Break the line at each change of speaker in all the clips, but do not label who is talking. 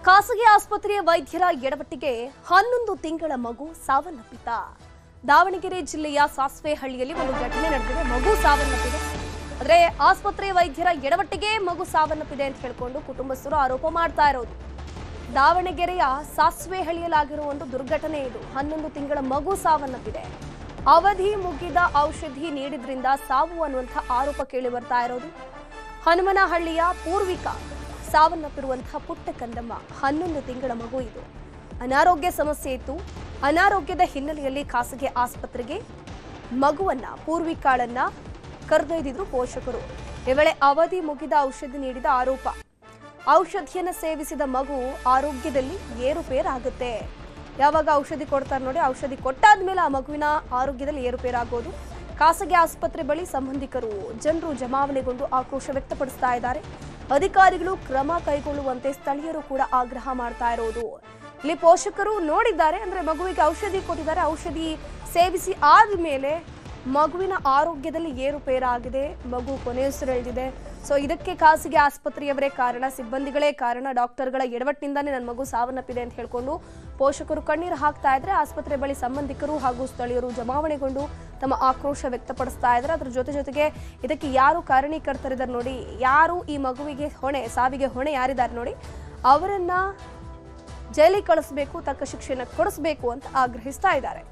ಖಾಸಗಿ ಆಸ್ಪತ್ರೆಯ ವೈದ್ಯರ ಎಡವಟ್ಟಿಗೆ 11 ತಿಂಗಳ ಮಗು ಸಾವನ್ನಪ್ಪಿತ. ದಾವಣಗೆರೆ ಜಿಲ್ಲೆಯ ಸಾಸ್ವೆಹಳ್ಳಿಯಲ್ಲಿ ಒಂದು ಘಟನೆ ನಡೆದಿದೆ. ಮಗು ಸಾವನ್ನಪ್ಪಿದೆ. ಆದರೆ ಆಸ್ಪತ್ರೆಯ ವೈದ್ಯರ ಎಡವಟ್ಟಿಗೆ ಮಗು ಸಾವನ್ನಪ್ಪಿದೆ ಅಂತ ಹೇಳಿಕೊಂಡು ಕುಟುಂಬಸ್ಥರು ಆರೋಪ ಮಾಡ್ತಾ ಇರೋದು. ದಾವಣಗೆರೆಯ ಸಾಸ್ವೆಹಳ್ಳಿಯಲ್ಲಾಗಿರುವ ಒಂದು ದುರ್ಘಟನೆ ಇದು. 11 ತಿಂಗಳ ಮಗು ಸಾವನ್ನಪ್ಪಿದೆ. ಅವಧಿ ಮುಗಿದ ಔಷಧಿ ನೀಡಿದ್ರಿಂದ ಸಾವು ಅನ್ನುವಂಥ ಆರೋಪ ಕೇಳಿ ಬರ್ತಾ ಇರೋದು. ಹನುಮನಹಳ್ಳಿಯ ಪೂರ್ವಿಕಾ ಸಾವನ್ನಪ್ಪಿರುವಂತಹ ಪುಟ್ಟ ಕಂದಮ್ಮ 11 ತಿಂಗಳ ಮಗು ಇದು. ಅನಾರೋಗ್ಯ ಸಮಸ್ಯೆ ಇತ್ತು. ಅನಾರೋಗ್ಯದ ಹಿನ್ನೆಲೆಯಲ್ಲಿ ಖಾಸಗಿ ಆಸ್ಪತ್ರೆಗೆ ಮಗುವನ್ನ ಪೂರ್ವಿಕಾಳನ್ನ ಕರೆದೊಯ್ದಿದ್ರು ಪೋಷಕರು. ಈ ವೇಳೆ ಅವಧಿ ಮುಗಿದ ಔಷಧಿ ನೀಡಿದ ಆರೋಪ. ಔಷಧಿಯನ್ನು ಸೇವಿಸಿದ ಮಗು ಆರೋಗ್ಯದಲ್ಲಿ ಏರುಪೇರಾಗುತ್ತೆ. ಯಾವಾಗ ಔಷಧಿ ಕೊಡ್ತಾರೆ ನೋಡಿ, ಔಷಧಿ ಕೊಟ್ಟಾದ್ಮೇಲೆ ಆ ಮಗುವಿನ ಆರೋಗ್ಯದಲ್ಲಿ ಏರುಪೇರಾಗೋದು. ಖಾಸಗಿ ಆಸ್ಪತ್ರೆ ಬಳಿ ಸಂಬಂಧಿಕರು ಜನರು ಜಮಾವಣೆಗೊಂಡು ಆಕ್ರೋಶ ವ್ಯಕ್ತಪಡಿಸ್ತಾ ಇದ್ದಾರೆ. ಅಧಿಕಾರಿಗಳು ಕ್ರಮ ಕೈಗೊಳ್ಳುವಂತೆ ಸ್ಥಳೀಯರು ಕೂಡ ಆಗ್ರಹ ಮಾಡ್ತಾ ಇರೋದು. ಇಲ್ಲಿ ಪೋಷಕರು ನೋಡಿದ್ದಾರೆ, ಅಂದ್ರೆ ಮಗುವಿಗೆ ಔಷಧಿ ಕೊಟ್ಟಿದ್ದಾರೆ. ಔಷಧಿ ಸೇವಿಸಿ ಆದ್ಮೇಲೆ ಮಗುವಿನ ಆರೋಗ್ಯದಲ್ಲಿ ಏರುಪೇರಾಗಿದೆ. ಮಗು ಕೊನೆಯುಸಿರೆಳೆದಿದೆ. ಸೊ ಇದಕ್ಕೆ ಖಾಸಗಿ ಆಸ್ಪತ್ರೆಯವರೇ ಕಾರಣ, ಸಿಬ್ಬಂದಿಗಳೇ ಕಾರಣ, ಡಾಕ್ಟರ್ಗಳ ಎಡವಟ್ಟಿನಿಂದಾನೇ ನನ್ನ ಮಗು ಸಾವನ್ನಪ್ಪಿದೆ ಅಂತ ಹೇಳ್ಕೊಂಡು ಪೋಷಕರು ಕಣ್ಣೀರು ಹಾಕ್ತಾ ಇದ್ರೆ ಆಸ್ಪತ್ರೆ ಬಳಿ ಸಂಬಂಧಿಕರು ಹಾಗೂ ಸ್ಥಳೀಯರು ಜಮಾವಣೆಗೊಂಡು ತಮ್ಮ ಆಕ್ರೋಶ ವ್ಯಕ್ತಪಡಿಸ್ತಾ ಇದ್ದಾರೆ. ಅದ್ರ ಜೊತೆಗೆ ಇದಕ್ಕೆ ಯಾರು ಕಾರಣೀಕರ್ತರಿದ್ದಾರೆ ನೋಡಿ, ಯಾರು ಈ ಮಗುವಿಗೆ ಹೊಣೆ, ಸಾವಿಗೆ ಹೊಣೆ ಯಾರಿದ್ದಾರೆ ನೋಡಿ, ಅವರನ್ನ ಜೈಲಿಗೆ ಕಳಿಸಬೇಕು, ತಕ್ಕ ಶಿಕ್ಷೆಯನ್ನು ಕೊಡಿಸಬೇಕು ಅಂತ ಆಗ್ರಹಿಸ್ತಾ ಇದ್ದಾರೆ.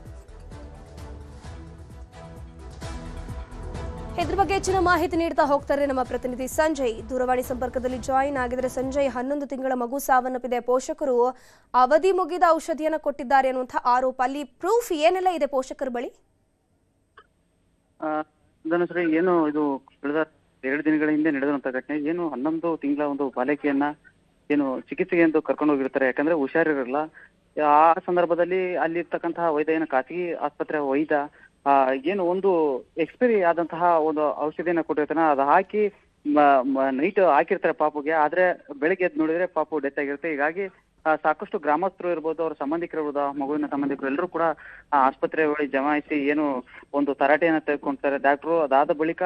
ಇದ್ರ ಬಗ್ಗೆ ಹೆಚ್ಚಿನ ಮಾಹಿತಿ ನೀಡ್ತಾ ಹೋಗ್ತಾರೆ ನಮ್ಮ ಪ್ರತಿನಿಧಿ ಸಂಜಯ್. ದೂರವಾಣಿ ಸಂಪರ್ಕದಲ್ಲಿ ಜಾಯಿನ್ ಆಗಿದ್ರೆ ಸಂಜಯ್, 11 ತಿಂಗಳ ಮಗು ಸಾವನ್ನಪ್ಪಿದೆ. ಪೋಷಕರು ಅವಧಿ ಮುಗಿದ ಔಷಧಿಯನ್ನು ಕೊಟ್ಟಿದ್ದಾರೆ ಅನ್ನುವಂಥ ಆರೋಪ. ಅಲ್ಲಿ ಪ್ರೂಫ್ ಏನೆಲ್ಲ ಇದೆ ಪೋಷಕರ ಬಳಿ?
ಧನುಶ್ರೀ, ಏನು ಇದು ಕಳೆದ 2 ದಿನಗಳ ಹಿಂದೆ ನಡೆದಂತ ಘಟನೆ. ಏನು 11 ತಿಂಗಳ ಒಂದು ಬಾಲಕಿಯನ್ನ ಏನು ಚಿಕಿತ್ಸೆಗೆ ಎಂದು ಕರ್ಕೊಂಡು ಹೋಗಿರ್ತಾರೆ. ಯಾಕಂದ್ರೆ ಹುಷಾರಿರಲ್ಲ. ಆ ಸಂದರ್ಭದಲ್ಲಿ ಅಲ್ಲಿರ್ತಕ್ಕಂತಹ ವೈದ್ಯ, ಏನು ಖಾಸಗಿ ಆಸ್ಪತ್ರೆ ವೈದ್ಯ ಏನು ಒಂದು ಎಕ್ಸ್ಪೈರಿ ಆದಂತಹ ಒಂದು ಔಷಧಿಯನ್ನ ಕೊಟ್ಟಿರ್ತಾನೆ. ಅದು ಹಾಕಿ ನೈಟ್ ಹಾಕಿರ್ತಾರೆ ಪಾಪುಗೆ. ಆದ್ರೆ ಬೆಳಿಗ್ಗೆ ಎದ್ದು ನೋಡಿದ್ರೆ ಪಾಪು ಡೆತ್ ಆಗಿರುತ್ತೆ. ಹೀಗಾಗಿ ಸಾಕಷ್ಟು ಗ್ರಾಮಸ್ಥರು ಇರ್ಬೋದು, ಅವ್ರ ಸಂಬಂಧಿಕರು ಇರ್ಬೋದು, ಮಗುವಿನ ಸಂಬಂಧಿಕರು ಎಲ್ಲರೂ ಕೂಡ ಆಸ್ಪತ್ರೆ ಬಳಿ ಜಮಾಯಿಸಿ ಏನು ಒಂದು ತರಾಟೆಯನ್ನ ತೆಗೆದುಕೊಳ್ತಾರೆ ಡಾಕ್ಟ್ರು. ಅದಾದ ಬಳಿಕ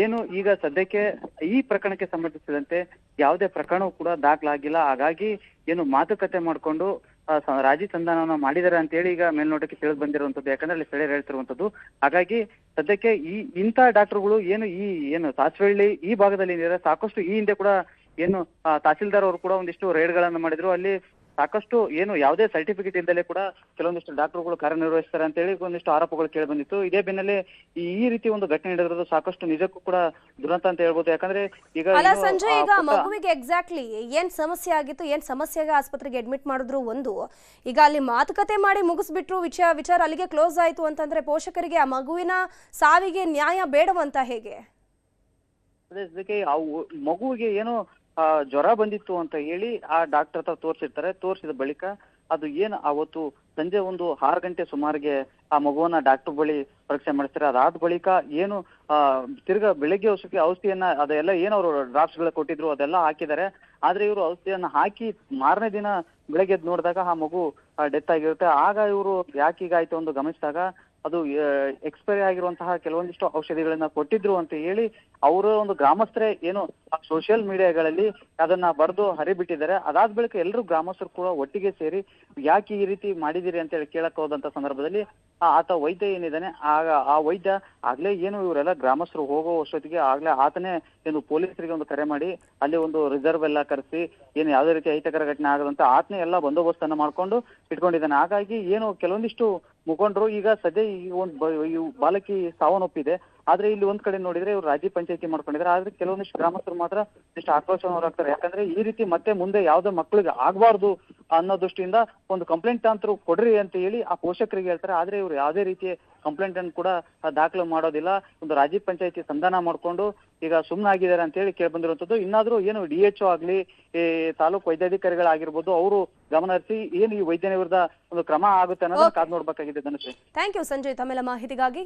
ಏನು ಈಗ ಸದ್ಯಕ್ಕೆ ಈ ಪ್ರಕರಣಕ್ಕೆ ಸಂಬಂಧಿಸಿದಂತೆ ಯಾವುದೇ ಪ್ರಕರಣವೂ ಕೂಡ ದಾಖಲಾಗಿಲ್ಲ. ಹಾಗಾಗಿ ಏನು ಮಾತುಕತೆ ಮಾಡಿಕೊಂಡು ರಾಜಿ ಸಂಧಾನವನ್ನ ಮಾಡಿದ್ದಾರೆ ಅಂತ ಹೇಳಿ ಈಗ ಮೇಲ್ನೋಟಕ್ಕೆ ತಿಳಿದು ಬಂದಿರುವಂತದ್ದು. ಯಾಕಂದ್ರೆ ಅಲ್ಲಿ ಸ್ಥಳೀಯರು ಹೇಳ್ತಿರುವಂತದ್ದು. ಹಾಗಾಗಿ ಸದ್ಯಕ್ಕೆ ಇಂಥ ಡಾಕ್ಟರ್ಗಳು ಏನು ಸಾಸ್ವೆಹಳ್ಳಿ ಈ ಭಾಗದಲ್ಲಿ ಏನಿದೆ, ಸಾಕಷ್ಟು ಈ ಹಿಂದೆ ಕೂಡ ಏನು ತಹಸೀಲ್ದಾರ್ ಅವರು ಕೂಡ ಒಂದಿಷ್ಟು ರೇಡ್ಗಳನ್ನ ಮಾಡಿದ್ರು. ಅಲ್ಲಿ ಸಾಕಷ್ಟು ಏನು ಯಾವುದೇ ಸರ್ಟಿಫಿಕೇಟ್ ಇಲ್ಲದೆ ಕೂಡ ಕೆಲವೊಂದಿಷ್ಟು ಡಾಕ್ಟರ್ಗಳು ಕಾರ್ಯನಿರ್ವಹಿಸ್ತಾರೆ ಅಂತ ಹೇಳಿ ಒಂದಿಷ್ಟು ಆರೋಪಗಳು ಕೇಳಿ ಬಂದಿತ್ತು. ಇದೇ ಬೆನ್ನಲ್ಲೇ ಈ ರೀತಿ ಒಂದು ಘಟನೆ ನಡೆದಿರೋದು ಸಾಕಷ್ಟು ನಿಜಕ್ಕೂ ಕೂಡ ದುರಂತ ಅಂತ ಹೇಳ್ಬೋದು. ಯಾಕಂದ್ರೆ ಈಗ
ಸಂಜಯ್, ಈಗ ಮಗುವಿಗೆ ಎಕ್ಸಾಕ್ಟ್ಲಿ ಏನ್ ಸಮಸ್ಯೆ ಆಗಿತ್ತು, ಏನ್ ಸಮಸ್ಯೆಗೆ ಆಸ್ಪತ್ರೆಗೆ ಅಡ್ಮಿಟ್ ಮಾಡಿದ್ರು ಒಂದು, ಈಗ ಅಲ್ಲಿ ಮಾತುಕತೆ ಮಾಡಿ ಮುಗಿಸ್ಬಿಟ್ರು, ವಿಚಾರ ಅಲ್ಲಿಗೆ ಕ್ಲೋಸ್ ಆಯ್ತು ಅಂತಂದ್ರೆ ಪೋಷಕರಿಗೆ ಆ ಮಗುವಿನ ಸಾವಿಗೆ ನ್ಯಾಯ ಬೇಡವಂತ ಹೇಗೆ?
ಅದಕ್ಕೆ ಆ ಮಗುವಿಗೆ ಏನು ಜ್ವರ ಬಂದಿತ್ತು ಅಂತ ಹೇಳಿ ಆ ಡಾಕ್ಟರ್ ಹತ್ರ ತೋರಿಸಿರ್ತಾರೆ. ತೋರಿಸಿದ ಬಳಿಕ ಅದು ಏನು ಅವತ್ತು ಸಂಜೆ ಒಂದು 6 ಗಂಟೆ ಸುಮಾರಿಗೆ ಆ ಮಗುವನ್ನ ಡಾಕ್ಟರ್ ಬಳಿ ಪರೀಕ್ಷೆ ಮಾಡಿಸ್ತಾರೆ. ಅದಾದ ಬಳಿಕ ಏನು ತಿರ್ಗಾ ಬೆಳಿಗ್ಗೆ ಔಷಧಿಯನ್ನ ಅದೆಲ್ಲ ಏನು ಅವರು ಡ್ರಾಪ್ಸ್ ಗಳ ಕೊಟ್ಟಿದ್ರು ಅದೆಲ್ಲ ಹಾಕಿದ್ದಾರೆ. ಆದ್ರೆ ಇವರು ಔಷಧಿಯನ್ನ ಹಾಕಿ ಮಾರನೇ ದಿನ ಬೆಳಗ್ಗೆ ಎದ್ದು ನೋಡಿದಾಗ ಆ ಮಗು ಡೆತ್ ಆಗಿರುತ್ತೆ. ಆಗ ಇವರು ಯಾಕೀಗಾಯ್ತು ಅಂತ ಗಮನಿಸಿದಾಗ ಅದು ಎಕ್ಸ್ಪೈರಿ ಆಗಿರುವಂತಹ ಕೆಲವೊಂದಿಷ್ಟು ಔಷಧಿಗಳನ್ನ ಕೊಟ್ಟಿದ್ರು ಅಂತ ಹೇಳಿ ಅವರ ಒಂದು ಗ್ರಾಮಸ್ಥರೇ ಏನು ಸೋಷಿಯಲ್ ಮೀಡಿಯಾಗಳಲ್ಲಿ ಅದನ್ನ ಬರೆದು ಹರಿಬಿಟ್ಟಿದ್ದಾರೆ. ಅದಾದ ಬಳಿಕ ಎಲ್ಲರೂ ಗ್ರಾಮಸ್ಥರು ಕೂಡ ಒಟ್ಟಿಗೆ ಸೇರಿ ಯಾಕೆ ಈ ರೀತಿ ಮಾಡಿದಿರಿ ಅಂತ ಹೇಳಿ ಕೇಳಕ್ ಹೋದಂತ ಸಂದರ್ಭದಲ್ಲಿ ಆತ ವೈದ್ಯ ಏನಿದ್ದಾನೆ, ಆ ವೈದ್ಯ ಆಗ್ಲೇ ಏನು ಇವರೆಲ್ಲ ಗ್ರಾಮಸ್ಥರು ಹೋಗೋ ಅಷ್ಟೊತ್ತಿಗೆ ಆಗ್ಲೇ ಆತನೇ ಏನು ಪೊಲೀಸರಿಗೆ ಒಂದು ಕರೆ ಮಾಡಿ ಅಲ್ಲಿ ಒಂದು ರಿಸರ್ವ್ ಎಲ್ಲ ಕರೆಸಿ ಏನು ಯಾವುದೇ ರೀತಿ ಅಹಿತಕರ ಘಟನೆ ಆಗದಂತ ಆತನೇ ಎಲ್ಲ ಬಂದೋಬಸ್ತನ್ನ ಮಾಡ್ಕೊಂಡು ಇಟ್ಕೊಂಡಿದ್ದಾನೆ. ಹಾಗಾಗಿ ಏನು ಕೆಲವೊಂದಿಷ್ಟು ಮುಖಂಡರು ಈಗ ಸದ್ಯ ಈ ಒಂದು ಬಾಲಕಿ ಸಾವನ್ನಪ್ಪಿದೆ. ಆದ್ರೆ ಇಲ್ಲಿ ಒಂದ್ ಕಡೆ ನೋಡಿದ್ರೆ ಇವ್ರು ರಾಜ್ಯ ಪಂಚಾಯತಿ ಮಾಡ್ಕೊಂಡಿದ್ದಾರೆ. ಆದ್ರೆ ಕೆಲವೊಂದಿಷ್ಟು ಗ್ರಾಮಸ್ಥರು ಮಾತ್ರ ಇಷ್ಟು ಆಕ್ರೋಶವನ್ನು ಹೊರಹಾಕ್ತಾರೆ. ಯಾಕಂದ್ರೆ ಈ ರೀತಿ ಮತ್ತೆ ಮುಂದೆ ಯಾವ್ದೋ ಮಕ್ಕಳಿಗೆ ಆಗ್ಬಾರ್ದು ಅನ್ನೋ ದೃಷ್ಟಿಯಿಂದ ಒಂದು ಕಂಪ್ಲೇಂಟ್ ಅಂತರೂ ಕೊಡ್ರಿ ಅಂತ ಹೇಳಿ ಆ ಪೋಷಕರಿಗೆ ಹೇಳ್ತಾರೆ. ಆದ್ರೆ ಇವ್ರು ಯಾವುದೇ ರೀತಿಯ ಕಂಪ್ಲೇಂಟ್ ಅನ್ನು ಕೂಡ ದಾಖಲು ಮಾಡೋದಿಲ್ಲ. ಒಂದು ರಾಜ್ಯ ಪಂಚಾಯತಿ ಸಂಧಾನ ಮಾಡ್ಕೊಂಡು ಈಗ ಸುಮ್ಮನಾಗಿದ್ದಾರೆ ಅಂತ ಹೇಳಿ ಕೇಳಿ ಬಂದಿರುವಂತದ್ದು. ಇನ್ನಾದ್ರೂ ಏನು DHO ಆಗ್ಲಿ, ಈ ತಾಲೂಕು ವೈದ್ಯಾಧಿಕಾರಿಗಳಾಗಿರ್ಬೋದು, ಅವರು ಗಮನ ಹರಿಸಿ ಏನು ಈ ವೈದ್ಯನ ವಿರುದ್ಧ ಒಂದು ಕ್ರಮ ಆಗುತ್ತೆ ಅನ್ನೋದನ್ನ ಕಾದ್ ನೋಡ್ಬೇಕಾಗಿದೆ. ಧನುಶ್ರೀ,
ಥ್ಯಾಂಕ್ ಯು ಸಂಜಯ್ ತಮ್ಮೆಲ್ಲ ಮಾಹಿತಿಗಾಗಿ.